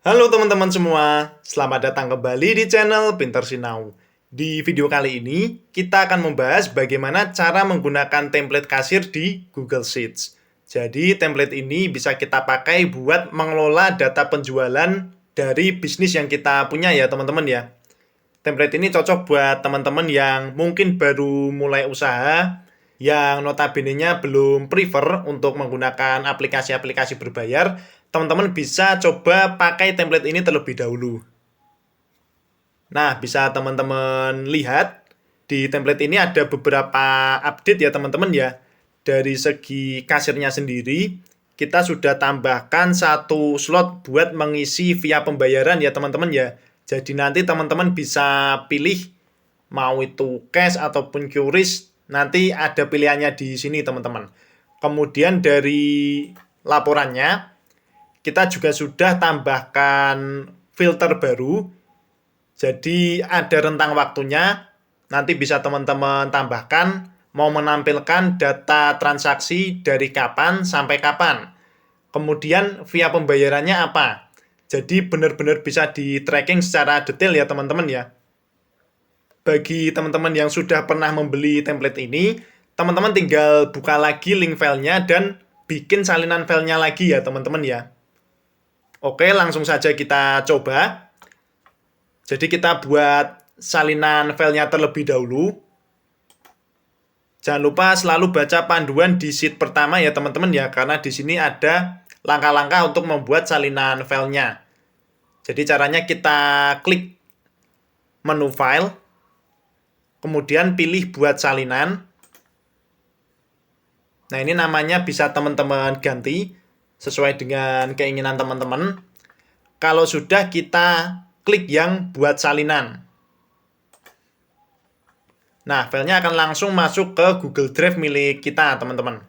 Halo teman-teman semua, selamat datang kembali di channel Pinter Sinau. Di video kali ini, kita akan membahas bagaimana cara menggunakan template kasir di Google Sheets. Jadi, template ini bisa kita pakai buat mengelola data penjualan dari bisnis yang kita punya ya teman-teman ya. Template ini cocok buat teman-teman yang mungkin baru mulai usaha, yang notabene-nya belum prefer untuk menggunakan aplikasi-aplikasi berbayar. Teman-teman bisa coba pakai template ini terlebih dahulu. Nah, bisa teman-teman lihat di template ini ada beberapa update ya teman-teman ya. Dari segi kasirnya sendiri, kita sudah tambahkan satu slot buat mengisi via pembayaran ya teman-teman ya. Jadi nanti teman-teman bisa pilih mau itu cash ataupun QRIS, nanti ada pilihannya di sini teman-teman. Kemudian dari laporannya, kita juga sudah tambahkan filter baru. Jadi ada rentang waktunya, nanti bisa teman-teman tambahkan mau menampilkan data transaksi dari kapan sampai kapan. Kemudian via pembayarannya apa. Jadi benar-benar bisa di tracking secara detail ya teman-teman ya. Bagi teman-teman yang sudah pernah membeli template ini, teman-teman tinggal buka lagi link filenya dan bikin salinan filenya lagi ya teman-teman ya. Oke, langsung saja kita coba. Jadi kita buat salinan filenya terlebih dahulu. Jangan lupa selalu baca panduan di sheet pertama ya teman-teman ya, karena di sini ada langkah-langkah untuk membuat salinan filenya. Jadi caranya kita klik menu file, kemudian pilih buat salinan. Nah, ini namanya bisa teman-teman ganti sesuai dengan keinginan teman-teman. Kalau sudah, kita klik yang buat salinan. Nah, filenya akan langsung masuk ke Google Drive milik kita, teman-teman.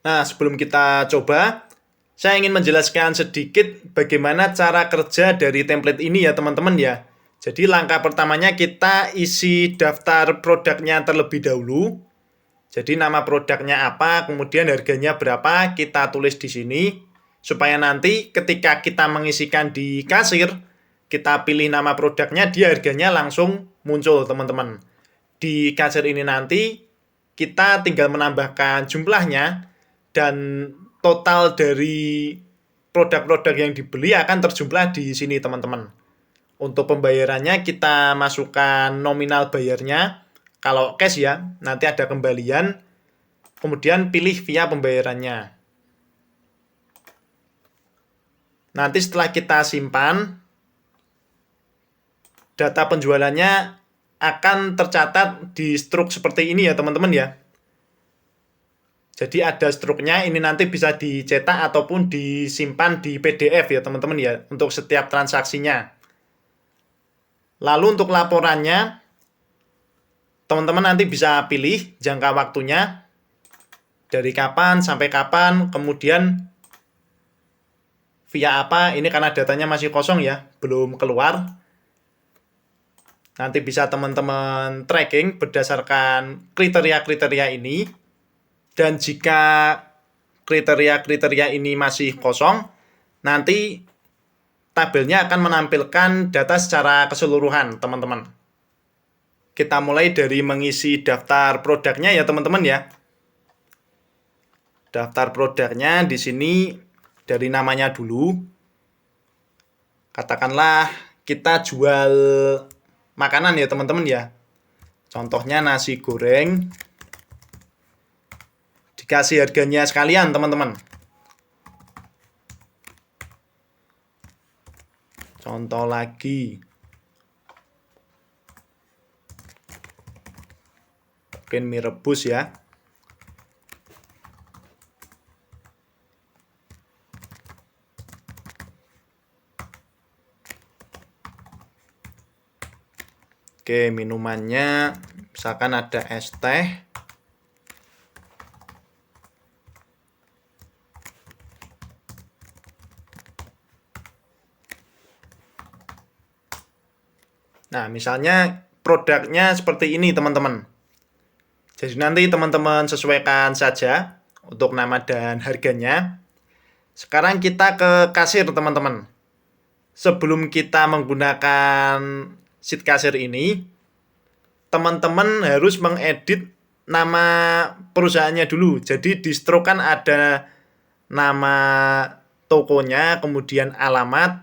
Nah, sebelum kita coba, saya ingin menjelaskan sedikit bagaimana cara kerja dari template ini ya teman-teman ya. Jadi langkah pertamanya kita isi daftar produknya terlebih dahulu. Jadi nama produknya apa, kemudian harganya berapa, kita tulis di sini. Supaya nanti ketika kita mengisikan di kasir, kita pilih nama produknya, dia harganya langsung muncul teman-teman. Di kasir ini nanti kita tinggal menambahkan jumlahnya dan total dari produk-produk yang dibeli akan terjumlah di sini teman-teman. Untuk pembayarannya kita masukkan nominal bayarnya. Kalau cash ya, nanti ada kembalian. Kemudian pilih via pembayarannya. Nanti setelah kita simpan, data penjualannya akan tercatat di struk seperti ini ya teman-teman ya. Jadi ada struknya, ini nanti bisa dicetak ataupun disimpan di PDF ya teman-teman ya, untuk setiap transaksinya. Lalu untuk laporannya, teman-teman nanti bisa pilih jangka waktunya, dari kapan sampai kapan, kemudian via apa, ini karena datanya masih kosong ya, belum keluar. Nanti bisa teman-teman tracking berdasarkan kriteria-kriteria ini. Dan jika kriteria-kriteria ini masih kosong, nanti tabelnya akan menampilkan data secara keseluruhan, teman-teman. Kita mulai dari mengisi daftar produknya ya, teman-teman ya. Daftar produknya di sini dari namanya dulu. Katakanlah kita jual makanan ya, teman-teman ya. Contohnya nasi goreng. Dikasih harganya sekalian, teman-teman. Contoh lagi. Mungkin mie rebus ya. Oke, minumannya misalkan ada es teh. Nah, misalnya produknya seperti ini, teman-teman. Jadi nanti teman-teman sesuaikan saja untuk nama dan harganya. Sekarang kita ke kasir, teman-teman. Sebelum kita menggunakan sheet kasir ini, teman-teman harus mengedit nama perusahaannya dulu. Jadi di stroke kan ada nama tokonya, kemudian alamat,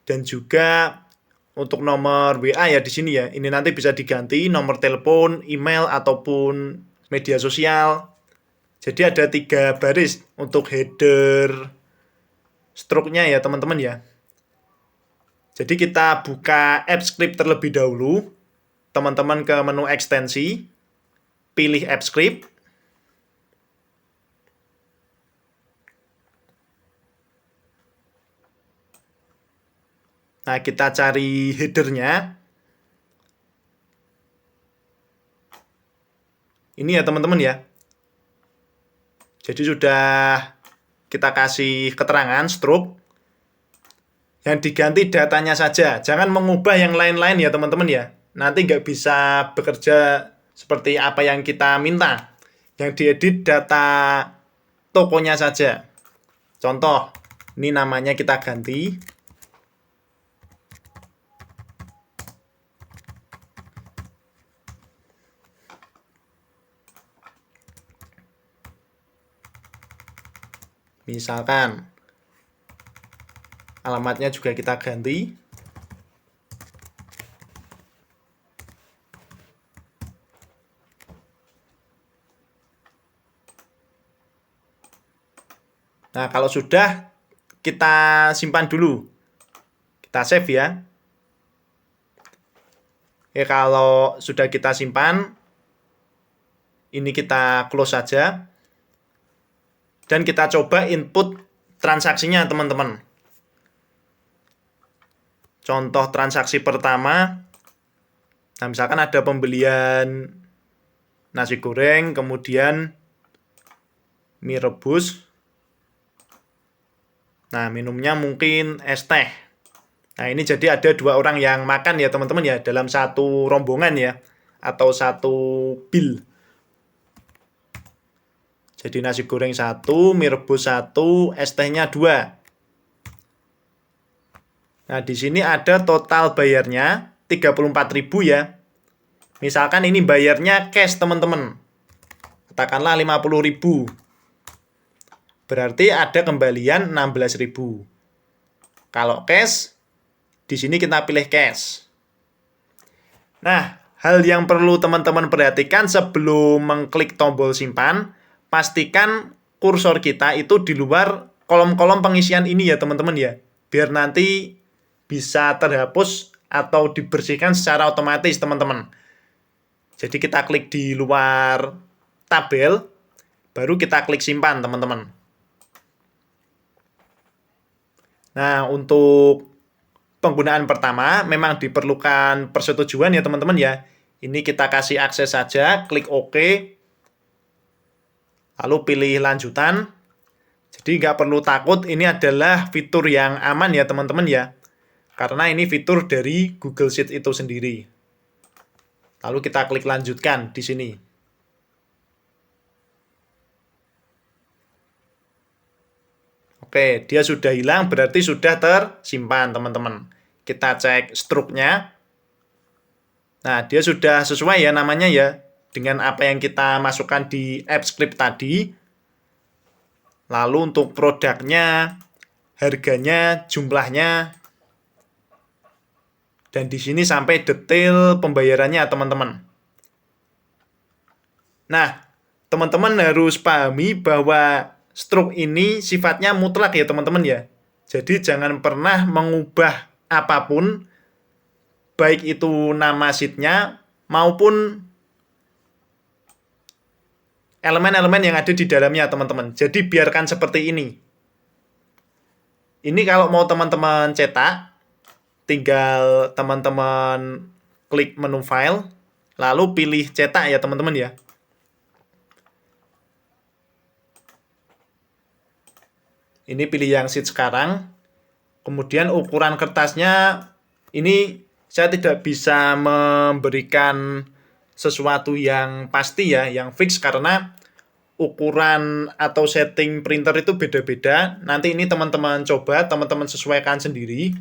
dan juga untuk nomor WA ya di sini ya. Ini nanti bisa diganti nomor telepon, email, ataupun media sosial. Jadi ada 3 baris untuk header stroke-nya ya teman-teman ya. Jadi kita buka AppScript terlebih dahulu. Teman-teman ke menu ekstensi, pilih AppScript. Nah, kita cari headernya. Ini ya teman-teman ya. Jadi sudah kita kasih keterangan stroke. Yang diganti datanya saja. Jangan mengubah yang lain-lain ya teman-teman ya. Nanti nggak bisa bekerja seperti apa yang kita minta. Yang diedit data tokonya saja. Contoh, ini namanya kita ganti. Misalkan alamatnya juga kita ganti. Nah, kalau sudah, kita simpan dulu. Kita save ya. Oke, kalau sudah kita simpan, ini kita close saja. Dan kita coba input transaksinya, teman-teman. Contoh transaksi pertama, nah misalkan ada pembelian nasi goreng, kemudian mie rebus. Nah, minumnya mungkin es teh. Nah, ini jadi ada 2 orang yang makan ya, teman-teman ya, dalam satu rombongan ya, atau satu bill. Jadi nasi goreng 1, mie rebus 1, es tehnya 2. Nah, di sini ada total bayarnya 34.000 ya. Misalkan ini bayarnya cash, teman-teman. Katakanlah 50.000. Berarti ada kembalian 16.000. Kalau cash, di sini kita pilih cash. Nah, hal yang perlu teman-teman perhatikan sebelum mengklik tombol simpan, pastikan kursor kita itu di luar kolom-kolom pengisian ini ya teman-teman ya. Biar nanti bisa terhapus atau dibersihkan secara otomatis teman-teman. Jadi kita klik di luar tabel, baru kita klik simpan teman-teman. Nah, untuk penggunaan pertama memang diperlukan persetujuan ya teman-teman ya. Ini kita kasih akses saja, klik OK. Lalu pilih lanjutan. Jadi nggak perlu takut, ini adalah fitur yang aman ya teman-teman ya. Karena ini fitur dari Google Sheets itu sendiri. Lalu kita klik lanjutkan di sini. Oke, dia sudah hilang, berarti sudah tersimpan teman-teman. Kita cek struknya. Nah, dia sudah sesuai ya namanya ya. Dengan apa yang kita masukkan di AppScript tadi. Lalu untuk produknya, harganya, jumlahnya. Dan di sini sampai detail pembayarannya teman-teman. Nah, teman-teman harus pahami bahwa stroke ini sifatnya mutlak ya teman-teman ya. Jadi jangan pernah mengubah apapun, baik itu nama sheet-nya maupun elemen-elemen yang ada di dalamnya teman-teman. Jadi biarkan seperti ini. Ini kalau mau teman-teman cetak, tinggal teman-teman klik menu file, lalu pilih cetak ya teman-teman ya. Ini pilih yang sheet sekarang. Kemudian ukuran kertasnya ini saya tidak bisa memberikan sesuatu yang pasti ya, yang fix, karena ukuran atau setting printer itu beda-beda. Nanti ini teman-teman coba, teman-teman sesuaikan sendiri.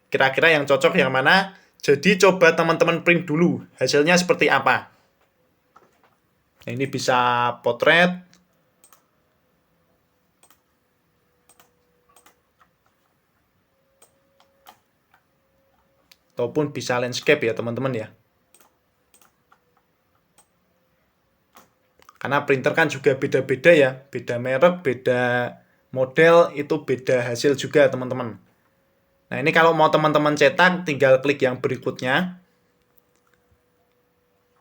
Kira-kira yang cocok yang mana. Jadi coba teman-teman print dulu, hasilnya seperti apa. Nah, ini bisa potret. Ataupun bisa landscape ya teman-teman ya. Karena printer kan juga beda-beda ya, beda merek, beda model, itu beda hasil juga teman-teman. Nah, ini kalau mau teman-teman cetak, tinggal klik yang berikutnya.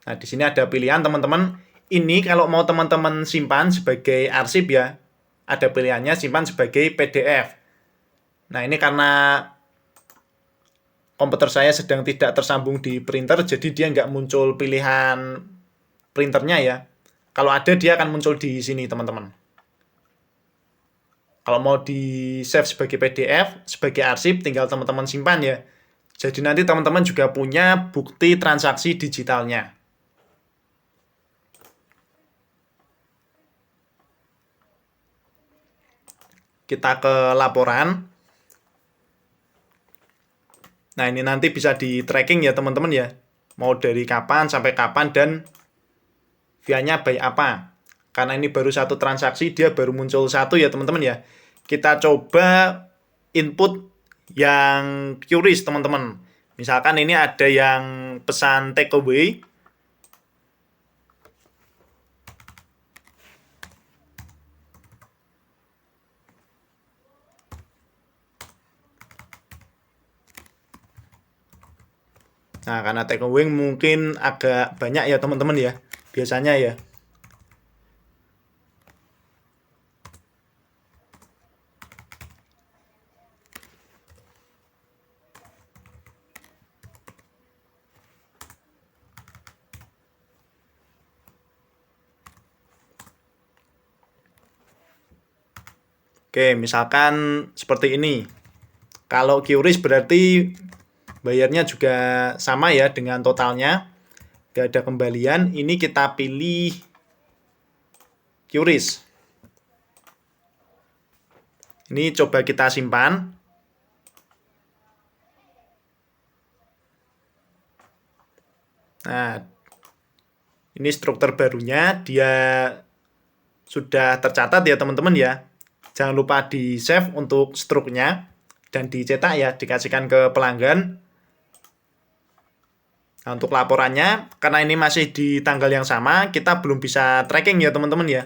Nah, di sini ada pilihan teman-teman. Ini kalau mau teman-teman simpan sebagai arsip ya, ada pilihannya simpan sebagai PDF. Nah, ini karena komputer saya sedang tidak tersambung di printer, jadi dia nggak muncul pilihan printernya ya. Kalau ada, dia akan muncul di sini, teman-teman. Kalau mau di save sebagai PDF, sebagai arsip, tinggal teman-teman simpan ya. Jadi nanti teman-teman juga punya bukti transaksi digitalnya. Kita ke laporan. Nah, ini nanti bisa di tracking ya teman-teman ya. Mau dari kapan sampai kapan dan via-nya by apa. Karena ini baru satu transaksi, dia baru muncul satu ya teman-teman ya. Kita coba input yang QRIS teman-teman. Misalkan ini ada yang pesan takeaway. Nah, karena takeaway mungkin agak banyak ya teman-teman ya. Biasanya ya. Oke, misalkan seperti ini. Kalau QRIS berarti bayarnya juga sama ya dengan totalnya. Gak ada kembalian. Ini kita pilih QRIS. Ini coba kita simpan. Nah, ini struktur barunya. Dia sudah tercatat ya teman-teman ya. Jangan lupa di save untuk struknya. Dan dicetak ya, dikasihkan ke pelanggan. Nah, untuk laporannya, karena ini masih di tanggal yang sama, kita belum bisa tracking ya teman-teman ya.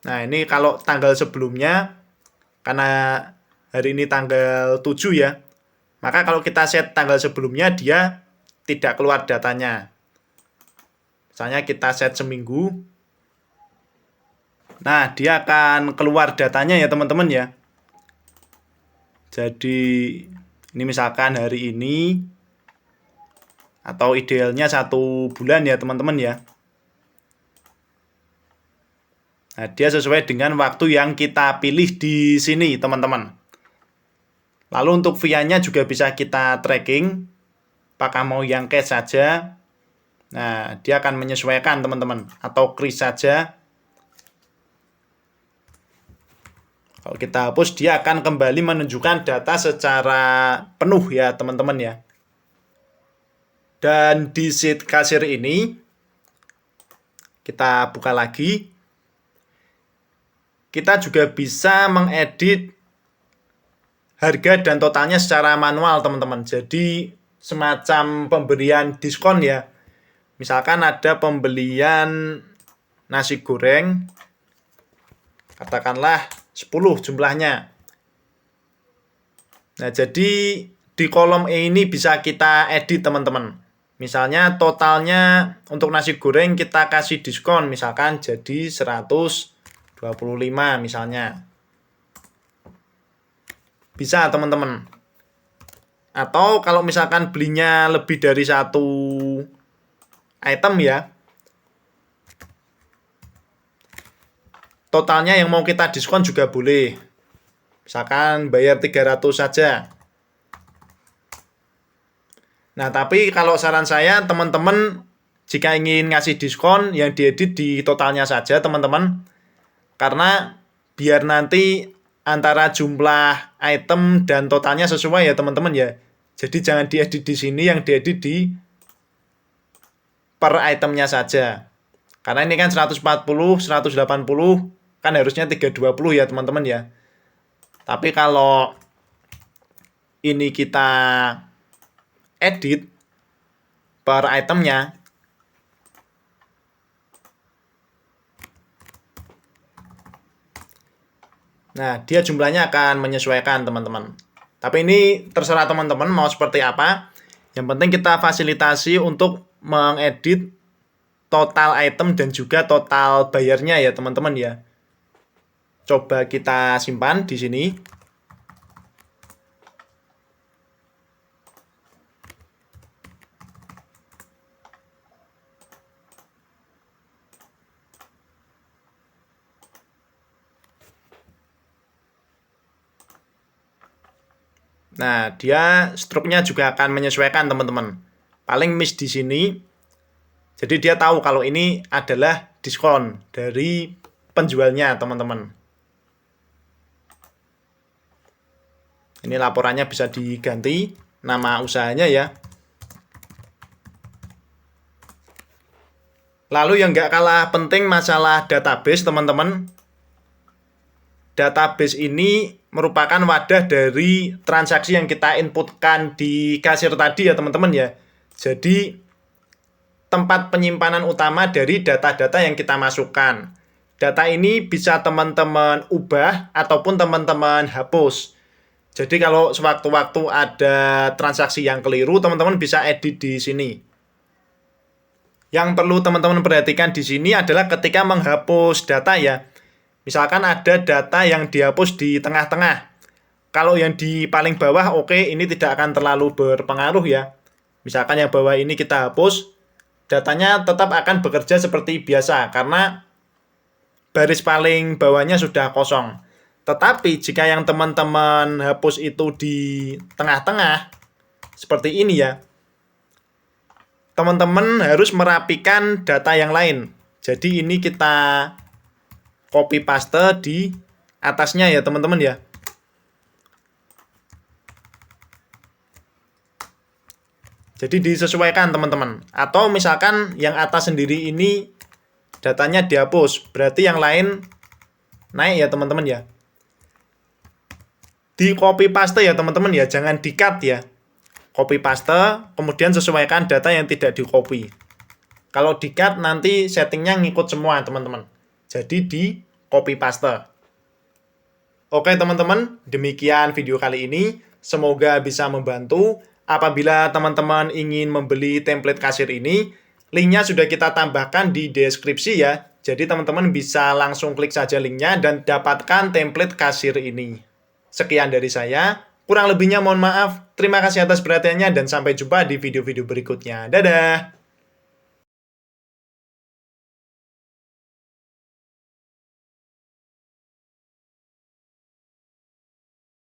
Nah, ini kalau tanggal sebelumnya, karena hari ini tanggal 7 ya, maka kalau kita set tanggal sebelumnya, dia tidak keluar datanya. Misalnya kita set seminggu, nah dia akan keluar datanya ya teman-teman ya. Jadi ini misalkan hari ini, atau idealnya 1 bulan ya teman-teman ya. Nah, dia sesuai dengan waktu yang kita pilih di sini, teman-teman. Lalu untuk via-nya juga bisa kita tracking. Apakah mau yang cash saja. Nah, dia akan menyesuaikan, teman-teman. Atau kris saja. Kalau kita hapus, dia akan kembali menunjukkan data secara penuh ya, teman-teman ya. Dan di sheet kasir ini, kita buka lagi. Kita juga bisa mengedit harga dan totalnya secara manual teman-teman. Jadi semacam pemberian diskon ya. Misalkan ada pembelian nasi goreng, katakanlah 10 jumlahnya. Nah, jadi di kolom E ini bisa kita edit teman-teman. Misalnya totalnya untuk nasi goreng kita kasih diskon, misalkan jadi 125 misalnya. Bisa teman-teman. Atau kalau misalkan belinya lebih dari 1 item ya, totalnya yang mau kita diskon juga boleh. Misalkan bayar 300 saja. Nah, tapi kalau saran saya, teman-teman jika ingin ngasih diskon yang diedit di totalnya saja, teman-teman. Karena biar nanti antara jumlah item dan totalnya sesuai ya, teman-teman ya. Jadi jangan diedit di sini, yang diedit di per itemnya saja. Karena ini kan 140, 180, kan harusnya 320 ya, teman-teman ya. Tapi kalau ini kita edit per itemnya, nah dia jumlahnya akan menyesuaikan, teman-teman. Tapi ini terserah teman-teman mau seperti apa. Yang penting kita fasilitasi untuk mengedit total item dan juga total bayarnya ya, teman-teman ya. Coba kita simpan di sini. Nah, dia struknya juga akan menyesuaikan, teman-teman. Paling miss di sini. Jadi dia tahu kalau ini adalah diskon dari penjualnya, teman-teman. Ini laporannya bisa diganti nama usahanya ya. Lalu yang nggak kalah penting masalah database, teman-teman. Database ini merupakan wadah dari transaksi yang kita inputkan di kasir tadi ya, teman-teman ya. Jadi tempat penyimpanan utama dari data-data yang kita masukkan. Data ini bisa teman-teman ubah ataupun teman-teman hapus. Jadi kalau sewaktu-waktu ada transaksi yang keliru, teman-teman bisa edit di sini. Yang perlu teman-teman perhatikan di sini adalah ketika menghapus data ya. Misalkan ada data yang dihapus di tengah-tengah. Kalau yang di paling bawah, oke, ini tidak akan terlalu berpengaruh ya. Misalkan yang bawah ini kita hapus, datanya tetap akan bekerja seperti biasa karena baris paling bawahnya sudah kosong. Tetapi jika yang teman-teman hapus itu di tengah-tengah, seperti ini ya, teman-teman harus merapikan data yang lain. Jadi ini kita copy paste di atasnya ya, teman-teman ya. Jadi disesuaikan, teman-teman. Atau misalkan yang atas sendiri ini datanya dihapus, berarti yang lain naik ya, teman-teman ya. Di copy paste ya, teman-teman ya, jangan di cut ya. Copy paste, kemudian sesuaikan data yang tidak di copy. Kalau di cut nanti settingnya ngikut semua, teman-teman. Jadi di copy paste. Oke, teman-teman, demikian video kali ini. Semoga bisa membantu. Apabila teman-teman ingin membeli template kasir ini, linknya sudah kita tambahkan di deskripsi ya. Jadi teman-teman bisa langsung klik saja linknya dan dapatkan template kasir ini. Sekian dari saya. Kurang lebihnya mohon maaf. Terima kasih atas perhatiannya dan sampai jumpa di video-video berikutnya. Dadah!